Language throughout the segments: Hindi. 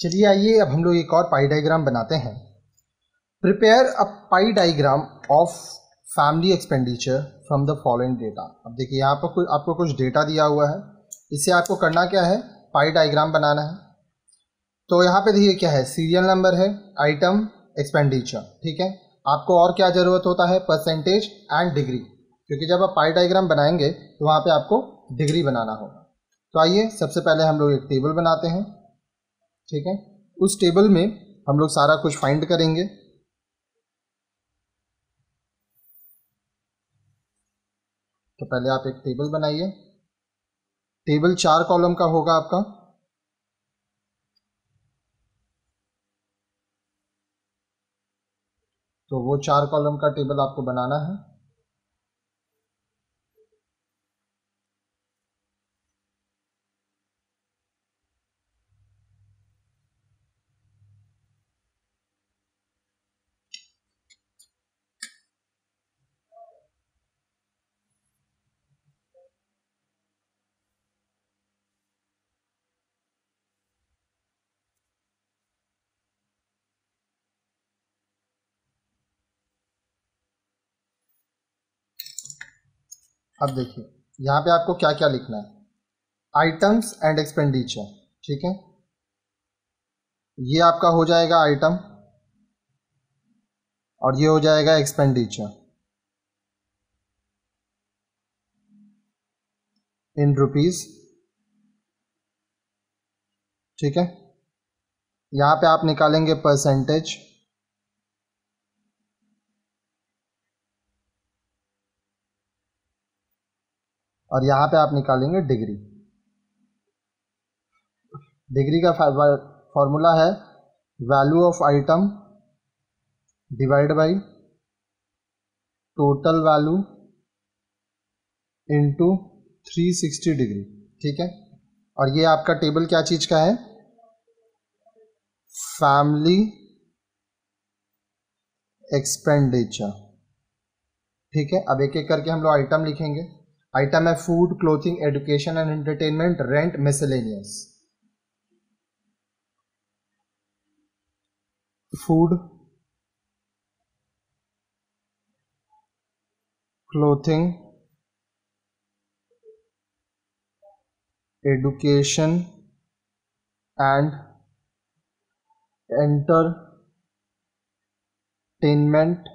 चलिए आइए अब हम लोग एक और पाई डायग्राम बनाते हैं। Prepare a pi diagram of family expenditure from the following data. अब देखिए यहाँ पर आपको कुछ डेटा दिया हुआ है, इससे आपको करना क्या है, पाई डायग्राम बनाना है। तो यहाँ पे देखिए क्या है, सीरियल नंबर है, आइटम, एक्सपेंडिचर, ठीक है। आपको और क्या ज़रूरत होता है, परसेंटेज एंड डिग्री, क्योंकि जब आप पाई डायग्राम बनाएंगे तो वहाँ पे आपको डिग्री बनाना होगा। तो आइए सबसे पहले हम लोग एक टेबल बनाते हैं, ठीक है। उस टेबल में हम लोग सारा कुछ फाइंड करेंगे। तो पहले आप एक टेबल बनाइए। टेबल 4 कॉलम का होगा आपका। तो वो 4 कॉलम का टेबल आपको बनाना है। अब देखिए यहाँ पे आपको क्या क्या लिखना है, आइटम्स एंड एक्सपेंडिचर, ठीक है। ये आपका हो जाएगा आइटम और ये हो जाएगा एक्सपेंडिचर इन रुपीस, ठीक है। यहाँ पे आप निकालेंगे परसेंटेज, और यहाँ पे आप निकालेंगे डिग्री। डिग्री का फॉर्मूला है value of item divide by total value into 360 degree, ठीक है। और ये आपका टेबल क्या चीज का है, फैमिली एक्सपेंडिचर, ठीक है। अब एक एक करके हम लोग आइटम लिखेंगे। आइटम है food, clothing, education and entertainment, rent, miscellaneous. Food, clothing, education and entertainment,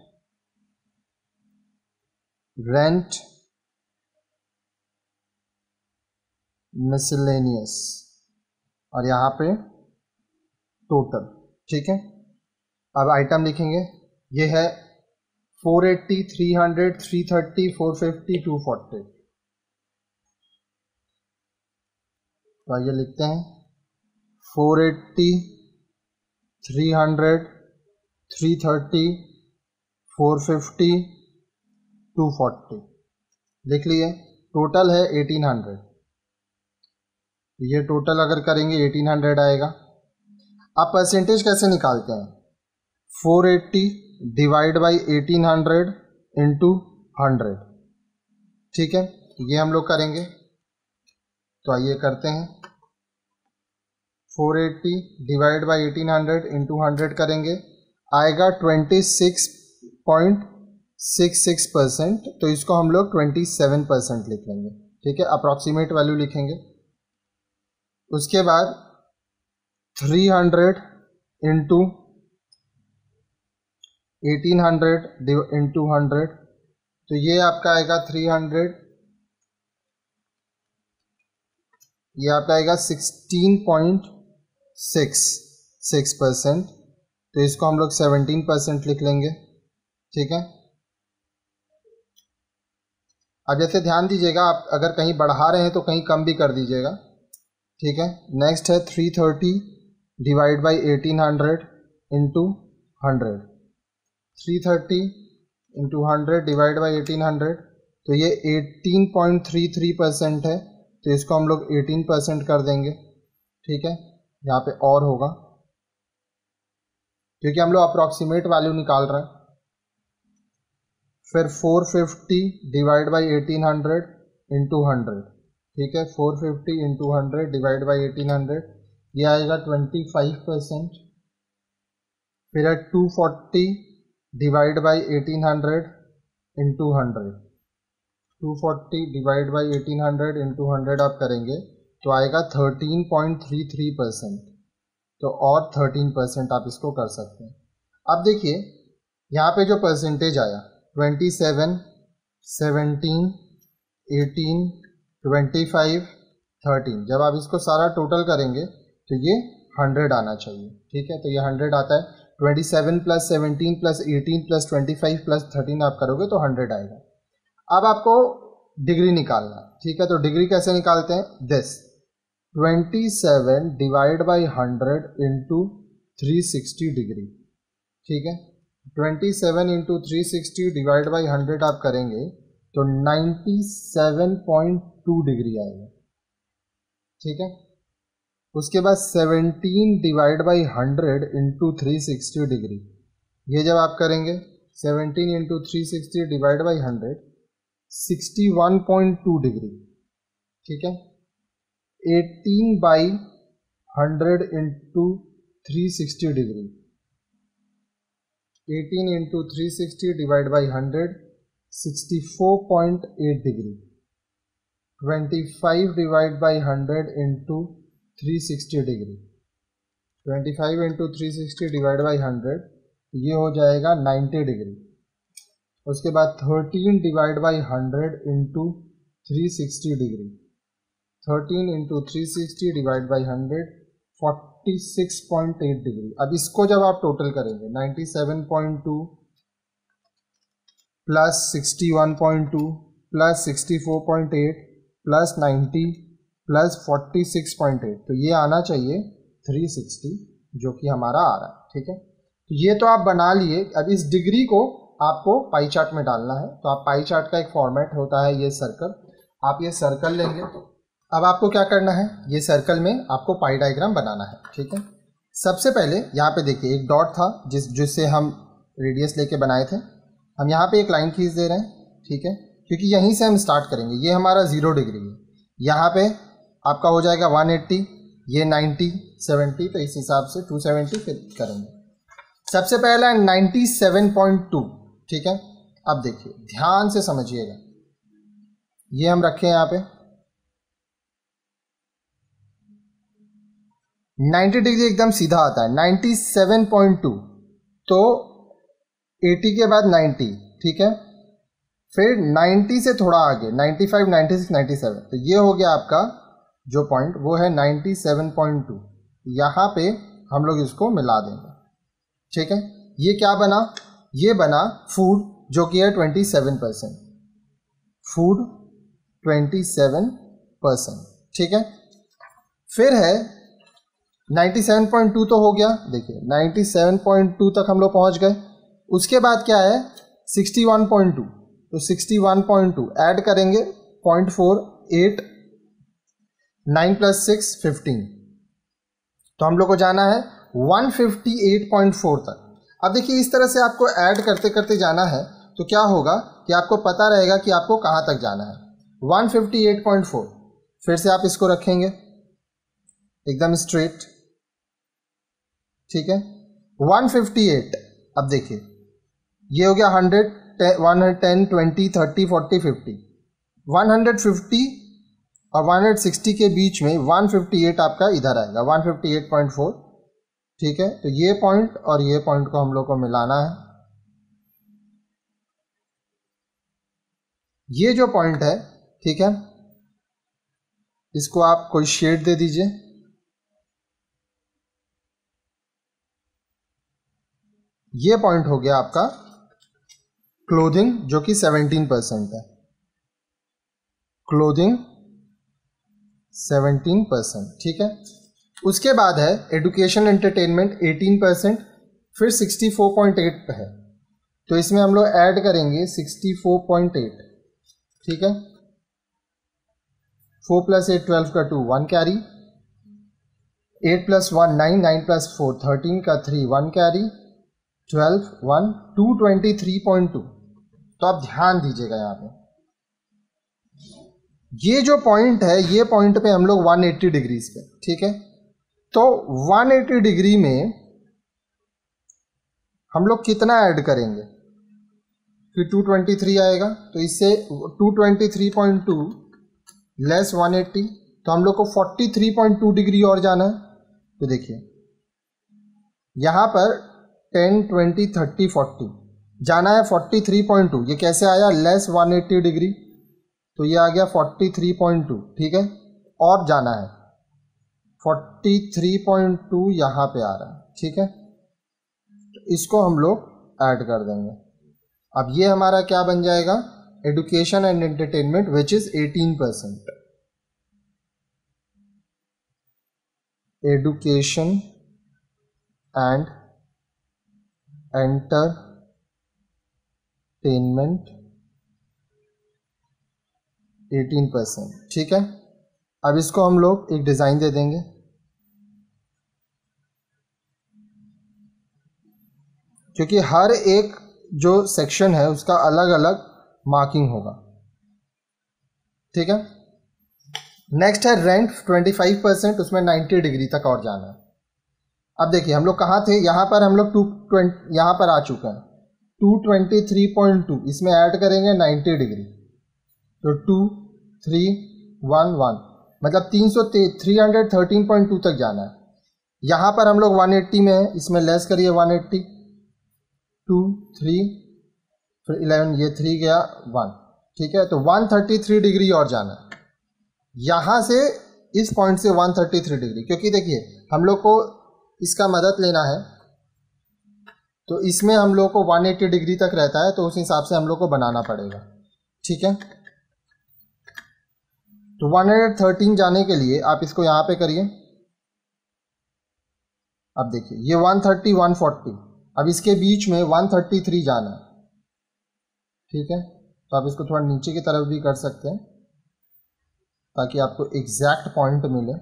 rent, miscellaneous, और यहाँ पे टोटल, ठीक है। अब आइटम लिखेंगे, ये है 480, 300, 330, 450, 240। तो आइए लिखते हैं 480, 300, 330, 450, 240 लिख लिए। टोटल है 1800। ये टोटल अगर करेंगे 1800 आएगा। अब परसेंटेज कैसे निकालते हैं, 480 डिवाइड बाई 1800 इंटू 100, ठीक है। ये हम लोग करेंगे। तो आइए करते हैं, 480 डिवाइड बाई 1800 इंटू 100 करेंगे, आएगा 26.66%। तो इसको हम लोग 27% लिख लेंगे, ठीक है। अप्रॉक्सीमेट वैल्यू लिखेंगे। उसके बाद 300 इंटू 1800 इंटू 100, तो ये आपका आएगा 300, ये आपका आएगा 16.66%। तो इसको हम लोग 17% लिख लेंगे, ठीक है। अब जैसे ध्यान दीजिएगा, आप अगर कहीं बढ़ा रहे हैं तो कहीं कम भी कर दीजिएगा, ठीक है। नेक्स्ट है 330 divide by 1800 into 100, 330 into 100 divide by 1800, तो ये 18.33% है। तो इसको हम लोग 18% कर देंगे, ठीक है। यहाँ पे और होगा क्योंकि हम लोग अप्रॉक्सीमेट वैल्यू निकाल रहे हैं। फिर 450 डिवाइड बाई 1800 इंटू 100, ठीक है। 450 इंटू 100 डिवाइड बाई 1800, ये आएगा 25%। फिर है 240 divide by 1800 into 100। 240 divide by 1800 into 100 आप करेंगे तो आएगा 13.33%। तो और 13% आप इसको कर सकते हैं। अब देखिए यहाँ पे जो परसेंटेज आया 27, 17, 18, 25, 13, जब आप इसको सारा टोटल करेंगे तो ये 100 आना चाहिए। ठीक है, तो ये 100 आता है। 27 प्लस 17 प्लस 18 प्लस 25 प्लस 13 आप करोगे तो 100 आएगा। अब आपको डिग्री निकालना है। ठीक है, तो डिग्री कैसे निकालते हैं? This 27 divide by 100 into 360 degree. ठीक है, 27 इंटू 360 डिवाइड बाई 100 आप करेंगे तो 97.2 डिग्री आएगा। ठीक है, उसके बाद 17 डिवाइड बाई 100 इंटू 360 डिग्री, ये जब आप करेंगे 17 इंटू 360 डिवाइड बाई 100 61.2 डिग्री। ठीक है, 18 by 100 into 360 degree, 18 into 360 divide by 100 64.8 degree. 25 divide by 100 into 360 degree, 25 into 360 divide by 100 ये हो जाएगा 90 डिग्री। उसके बाद 13 divide by 100 into 360 degree, 13 into 360 divide by 100 46.8 degree. अब इसको जब आप टोटल करेंगे 97.2 प्लस 61.2 प्लस 64.8 प्लस 90 प्लस 46.8, तो ये आना चाहिए 360, जो कि हमारा आ रहा है। ठीक है, तो ये तो आप बना लिए। अब इस डिग्री को आपको पाई चार्ट में डालना है। तो आप पाई चार्ट का एक फॉर्मेट होता है ये सर्कल, आप ये सर्कल लेंगे। अब आपको क्या करना है, ये सर्कल में आपको पाई डायग्राम बनाना है। ठीक है, सबसे पहले यहाँ पे देखिए एक डॉट था जिससे हम रेडियस लेके बनाए थे। हम यहाँ पे एक लाइन खींच दे रहे हैं। ठीक है, क्योंकि यहीं से हम स्टार्ट करेंगे। ये हमारा 0 डिग्री है, यहाँ पे आपका हो जाएगा 180, ये 90, 70, तो इस हिसाब से 270 फिर करेंगे। सबसे पहला 97.2। ठीक है, अब देखिए ध्यान से समझिएगा, ये हम रखें यहाँ पे 90 डिग्री एकदम सीधा आता है 97.2, तो 80 के बाद 90। ठीक है, फिर 90 से थोड़ा आगे 95, 96, 97, तो ये हो गया आपका जो पॉइंट, वो है 97.2। यहाँ पे हम लोग इसको मिला देंगे। ठीक है, ये क्या बना? ये बना फूड, जो कि है 27%, फूड 27%। ठीक है, फिर है 97.2 तो हो गया। देखिए 97.2 तक हम लोग पहुंच गए। उसके बाद क्या है 61.2, तो 61.2 ऐड करेंगे 0.48, 9 प्लस 6 15, तो हम लोग को जाना है 158.4 तक। अब देखिए इस तरह से आपको ऐड करते करते जाना है, तो क्या होगा कि आपको पता रहेगा कि आपको कहाँ तक जाना है। 158.4, फिर से आप इसको रखेंगे एकदम स्ट्रेट। ठीक है, 158। अब देखिए ये हो गया 100, 110, 20, 30, 40, 50, 150 और 160 के बीच में 158 आपका इधर आएगा 158.4। ठीक है, तो ये पॉइंट और ये पॉइंट को हम लोग को मिलाना है। ये जो पॉइंट है, ठीक है, इसको आप कोई शेड दे दीजिए। ये पॉइंट हो गया आपका क्लोथिंग, जो कि 17% है। क्लोथिंग 17%। ठीक है, उसके बाद है एजुकेशन एंटरटेनमेंट 18%, फिर 64.8 पे है, तो इसमें हम लोग ऐड करेंगे 64.8। ठीक है, 4 प्लस 8 12 का 2 1 कैरी, 8 प्लस 1 9, 9 प्लस 4 13 का 3 1 कैरी, 12 1 223.2। तो आप ध्यान दीजिएगा यहाँ पे ये जो पॉइंट है, ये पॉइंट पे हम लोग 180 डिग्रीज पे। ठीक है, तो 180 डिग्री में हम लोग कितना ऐड करेंगे? फिर 223 आएगा, तो इससे 223.2 लेस 180, तो हम लोग को 43.2 डिग्री और जाना है। तो देखिए यहाँ पर 10, 20, 30, 40 जाना है 43.2। ये कैसे आया? लेस 180 डिग्री, तो ये आ गया 43.2। ठीक है, और जाना है 43.2 यहाँ पे आ रहा है। ठीक है, तो इसको हम लोग ऐड कर देंगे। अब ये हमारा क्या बन जाएगा? Education and entertainment which is 18%। Education and entertainment 18%। ठीक है, अब इसको हम लोग एक डिज़ाइन दे देंगे। क्योंकि हर एक जो सेक्शन है उसका अलग अलग मार्किंग होगा। ठीक है, नेक्स्ट है रेंट 25%, उसमें 90 डिग्री तक और जाना है। अब देखिए हम लोग कहाँ थे? यहाँ पर हम लोग 220 यहाँ पर आ चुके हैं। 223.2 इसमें ऐड करेंगे 90 डिग्री, तो 2311 मतलब 313.2 तक जाना है। यहाँ पर हम लोग 180 में है, इसमें लेस करिए 180, 2, 3, फिर 11, ये 3 गया 1। ठीक है, तो 133 डिग्री और जाना है यहाँ से, इस पॉइंट से 133 डिग्री। क्योंकि देखिए हम लोग को इसका मदद लेना है, तो इसमें हम लोग को 180 डिग्री तक रहता है, तो उस हिसाब से हम लोग को बनाना पड़ेगा। ठीक है, तो 113 जाने के लिए आप इसको यहाँ पे करिए। अब देखिए ये 130, 140, अब इसके बीच में 133 जाना है। ठीक है, तो आप इसको थोड़ा नीचे की तरफ भी कर सकते हैं ताकि आपको एग्जैक्ट पॉइंट मिले।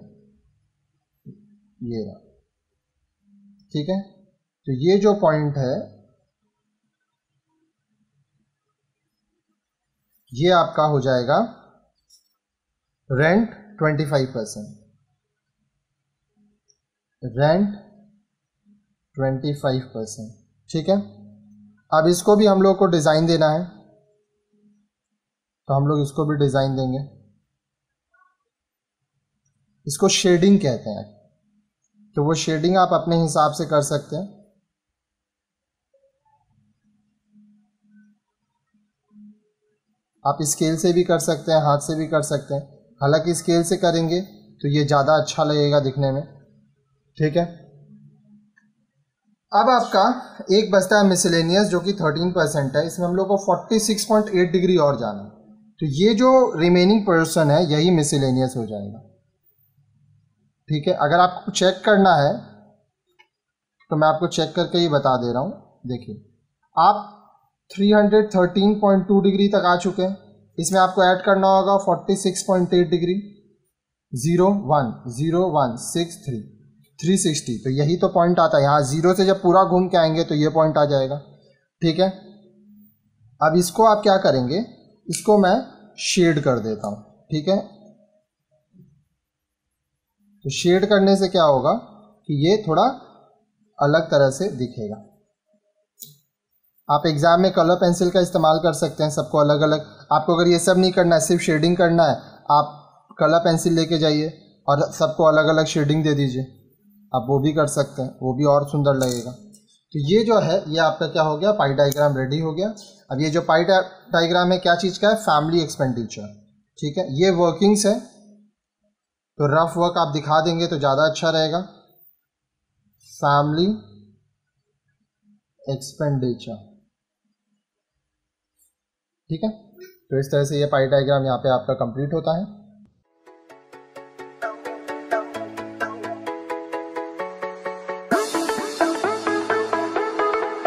ये रहा। ठीक है, तो ये जो पॉइंट है ये आपका हो जाएगा रेंट 25%। रेंट 25%। ठीक है, अब इसको भी हम लोग को डिज़ाइन देना है, तो हम लोग इसको भी डिज़ाइन देंगे। इसको शेडिंग कहते हैं, तो वो शेडिंग आप अपने हिसाब से कर सकते हैं। आप स्केल से भी कर सकते हैं, हाथ से भी कर सकते हैं। हालांकि स्केल से करेंगे तो ये ज़्यादा अच्छा लगेगा दिखने में। ठीक है, अब आपका एक बचता है मिसलेनियस जो कि 13% है। इसमें हम लोग को 46.8 डिग्री और जाना है, तो ये जो रिमेनिंग पोर्शन है यही मिसलेनियस हो जाएगा। ठीक है, अगर आपको चेक करना है तो मैं आपको चेक करके ही बता दे रहा हूँ। देखिए आप 313.2 डिग्री तक आ चुके हैं, इसमें आपको ऐड करना होगा 46.8 डिग्री, 0 1 0 1 6 3 360, तो यही तो पॉइंट आता है। यहाँ 0 से जब पूरा घूम के आएंगे तो ये पॉइंट आ जाएगा। ठीक है, अब इसको आप क्या करेंगे, इसको मैं शेड कर देता हूँ। ठीक है, तो शेड करने से क्या होगा कि ये थोड़ा अलग तरह से दिखेगा। आप एग्जाम में कलर पेंसिल का इस्तेमाल कर सकते हैं, सबको अलग अलग। आपको अगर ये सब नहीं करना है, सिर्फ शेडिंग करना है, आप कलर पेंसिल लेके जाइए और सबको अलग अलग शेडिंग दे दीजिए, आप वो भी कर सकते हैं, वो भी और सुंदर लगेगा। तो ये जो है ये आपका क्या हो गया, पाई डायग्राम रेडी हो गया। अब ये जो पाई डायग्राम है क्या चीज़ का है, फैमिली एक्सपेंडिचर। ठीक है, ये वर्किंग्स है, तो रफ वर्क आप दिखा देंगे तो ज़्यादा अच्छा रहेगा। Family expenditure. ठीक है, तो इस तरह से ये पाई डायग्राम यहाँ पे आपका कंप्लीट होता है।